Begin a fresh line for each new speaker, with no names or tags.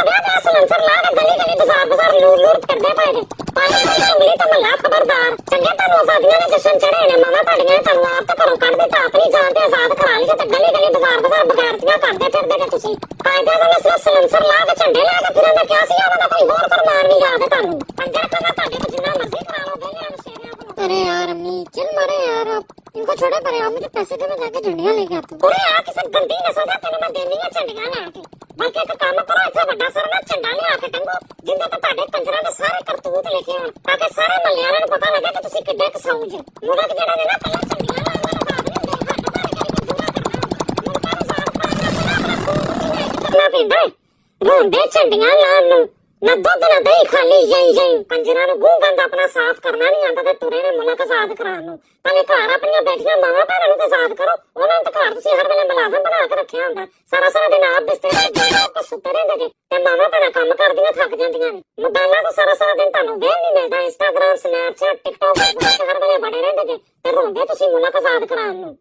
ਗਿਆ ਤੇ ਸਲੈਂਸਰ ਲਾ ਕੇ ਗਲੀ ਗਲੀ ਬਾਜ਼ਾਰ ਲੂਰ ਲੂਰ ਫਿਰਦੇ ਪਏ ਨੇ। ਪਾਣੀ ਦੀ ਉਂਗਲੀ ਤੋਂ ਮੱਲਾ ਖਬਰਦਾਰ। ਚੰਗੇ ਤੁਹਾਨੂੰ ਆਜ਼ਾਦੀਆਂ ਦੇ ਜਸ਼ਨ ਚੜੇ ਨੇ ਮਾਮਾ ਤੁਹਾਡੀਆਂ ਤੁਹਾਨੂੰ ਆਪ ਤਾਂ ਘਰੋਂ ਕੱਢ ਦਿੱਤਾ ਆਪਣੀ ਜਾਨ ਤੇ ਆਜ਼ਾਦ ਕਰਾ ਲਈ ਤੇ ਗਲੀ ਗਲੀ ਬਾਜ਼ਾਰ ਬਗੈਰਤੀਆਂ ਕਰਦੇ ਫਿਰਦੇ ਨੇ ਤੁਸੀਂ। ਕਾਇਦੇ ਦਾ ਮਸਲਾ ਸਲੈਂਸਰ ਲਾ ਕੇ ਝੰਡੇ ਲਾ ਕੇ ਫਿਰਨ ਦਾ ਕਿਆ ਸੀ ਉਹਦਾ ਕੋਈ ਹੋਰ ਫਰਮਾਨ ਨਹੀਂ ਯਾਦ ਤੁਹਾਨੂੰ। पंजा करना ताकि तो जितना मर्जी करा लो गए शेरिया को। अरे यार अम्मी चल मारे यार अब इनको छोड़े परे आओ मुझे पैसे दे मैं जाके झंडियां लेके आता हूं। अरे यार किसी गंदी नस्ल दा तेने मैं देनी है झंडियां लेके बल्कि एक काम करो इतना बड़ा सर ना झंडा ले आके टंगो जिंदे तो ताड़े कंजरा दे सारे करतूत लेके आन ताकि सारे महल्ले वाले को पता लगे कि तुसी किड्डे कसाऊ जे मुड़ा के जेड़ा ने ना पहले झंडियां करना पैंदा रोंदे झंडियां लान नूं ना दुध ना दही खाली यही यही कंजरा नु गूं गंद अपना साफ करना नहीं आंदा ते तुरे ने मुल्क आजाद करान नु पहले घर अपनी बेटियां मावां भैणां नु आजाद करो उन्हां ते घर तुसीं हर वेले मुलाजम बना के रखिया हुंदा सारा सारा दिन आप बिस्तर ते सुत्ते रहिंदे जे ते मावां भैणां काम करदियां थक जांदियां ने मोबाइलां ते सारा सारा दिन तुहानू वेल नहीं मिलदा इंस्टाग्राम स्नैपचैट टिकटॉक हर वेले बड़े रहिंदे जे ते रोंदे तुसीं मुल्क आजाद करान नु।